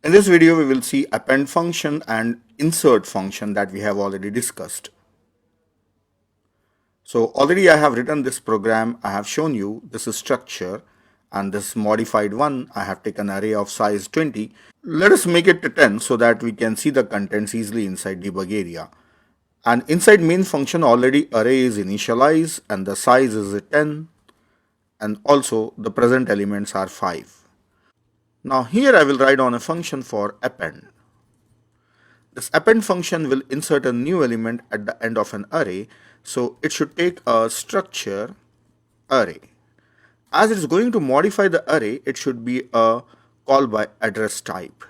In this video, we will see append function and insert function that we have already discussed. So already I have written this program. I have shown you this is structure and this modified one. I have taken array of size 20. Let us make it to 10 so that we can see the contents easily inside debug area. And inside main function already array is initialized and the size is 10 and also the present elements are 5. Now here I will write on a function for append. This append function will insert a new element at the end of an array, so it should take a structure array. As it is going to modify the array, it should be a call by address type,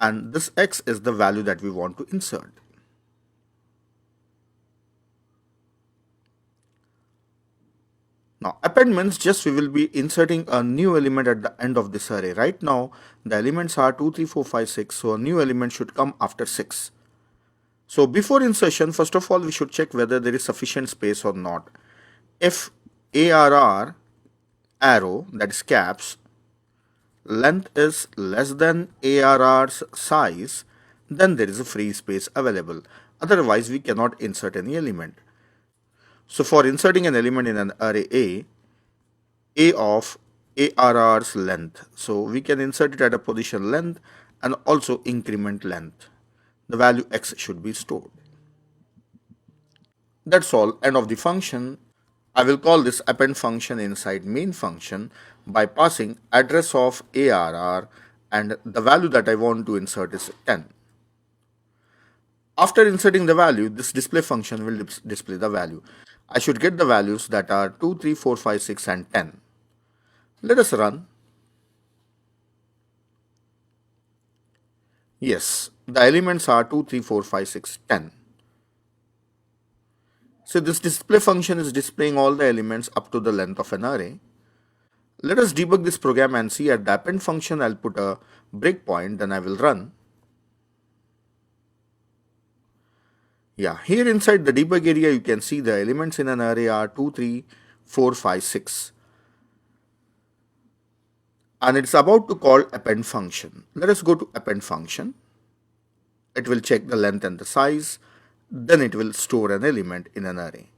and this x is the value that we want to insert. Now append means just we will be inserting a new element at the end of this array. Right now the elements are 2, 3, 4, 5, 6, so a new element should come after 6. So before insertion, first of all, we should check whether there is sufficient space or not. If ARR arrow, that is caps, length is less than ARR's size, then there is a free space available. Otherwise, we cannot insert any element. So for inserting an element in an array A of ARR's length. So we can insert it at a position length and also increment length. The value x should be stored. That's all, end of the function. I will call this append function inside main function by passing address of ARR and the value that I want to insert is 10. After inserting the value, this display function will display the value. I should get the values that are 2, 3, 4, 5, 6 and 10. Let us run. Yes, the elements are 2, 3, 4, 5, 6, 10. So this display function is displaying all the elements up to the length of an array. Let us debug this program and see at the append function I'll put a breakpoint, then I will run. Yeah, here inside the debug area you can see the elements in an array are 2, 3, 4, 5, 6. And it's about to call append function. Let us go to append function. It will check the length and the size. Then it will store an element in an array.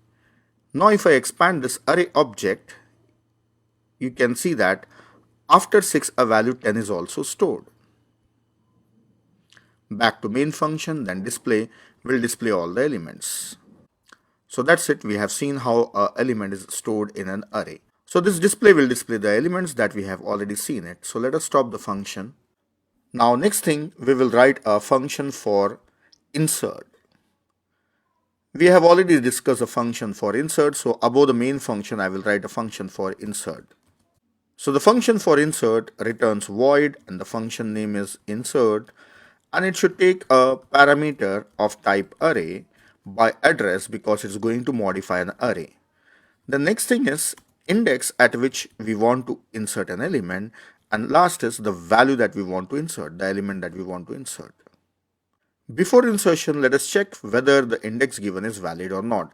Now if I expand this array object, you can see that after 6 a value 10 is also stored. Back to main function, then display will display all the elements. So that's it. We have seen how an element is stored in an array. So this display will display the elements that we have already seen it. So let us stop the function. Now next thing, we will write a function for insert. We have already discussed a function for insert, so above the main function I will write a function for insert. So the function for insert returns void and the function name is insert, and it should take a parameter of type array by address because it's going to modify an array. The next thing is index at which we want to insert an element, and last is the value that we want to insert, the element that we want to insert. Before insertion, let us check whether the index given is valid or not.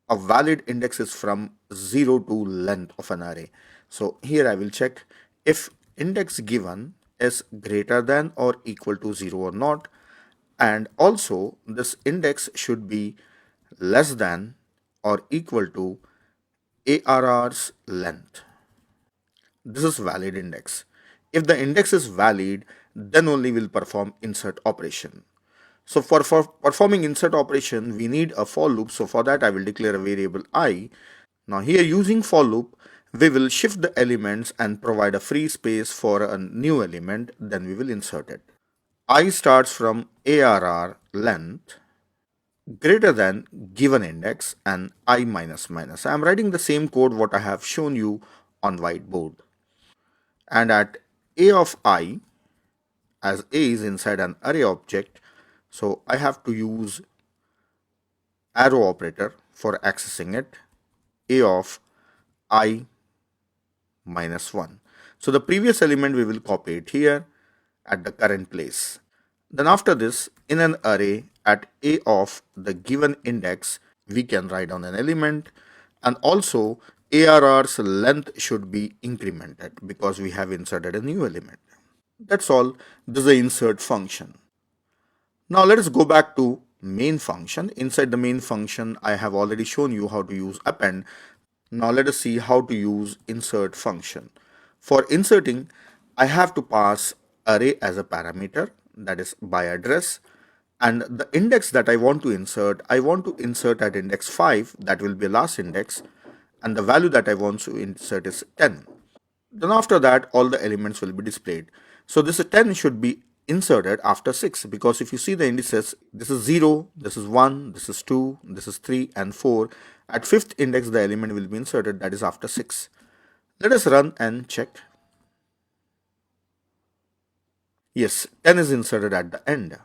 A valid index is from 0 to length of an array. So here I will check if index given is greater than or equal to 0 or not, and also this index should be less than or equal to ARR's length. This is valid index. If the index is valid, then only we'll perform insert operation. So for performing insert operation, we need a for loop. So for that, I will declare a variable I. Now here using for loop, we will shift the elements and provide a free space for a new element. Then we will insert it. I starts from ARR length greater than given index and I minus minus. I am writing the same code what I have shown you on whiteboard. And at A of I, as A is inside an array object, so I have to use arrow operator for accessing it, A of I minus 1. So the previous element we will copy it here at the current place. Then after this, in an array at A of the given index, we can write down an element, and also ARR's length should be incremented because we have inserted a new element. That's all. This is the insert function. Now let us go back to main function. Inside the main function, I have already shown you how to use append. Now let us see how to use insert function. For inserting, I have to pass array as a parameter, that is by address, and the index that I want to insert at index 5, that will be last index, and the value that I want to insert is 10. Then after that, all the elements will be displayed. So this 10 should be inserted after 6, because if you see the indices, this is 0, this is 1, this is 2, this is 3 and 4. At 5th index the element will be inserted, that is after 6. Let us run and check. Yes, 10 is inserted at the end.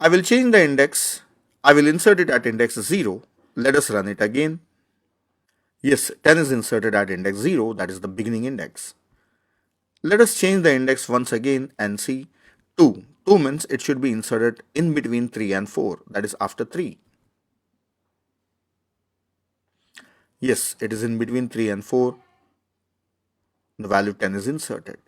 I will change the index. I will insert it at index 0. Let us run it again. Yes, 10 is inserted at index 0, that is the beginning index. Let us change the index once again and see 2. 2 means it should be inserted in between 3 and 4, that is after 3. Yes, it is in between 3 and 4. The value 10 is inserted.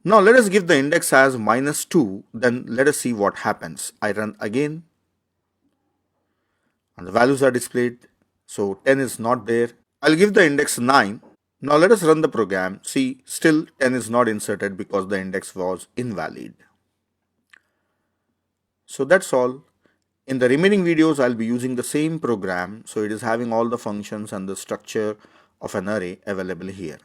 Now let us give the index as -2, then let us see what happens. I run again and the values are displayed. So 10 is not there. I'll give the index 9. Now let us run the program. See, still 10 is not inserted because the index was invalid. So that's all. In the remaining videos, I'll be using the same program. So it is having all the functions and the structure of an array available here.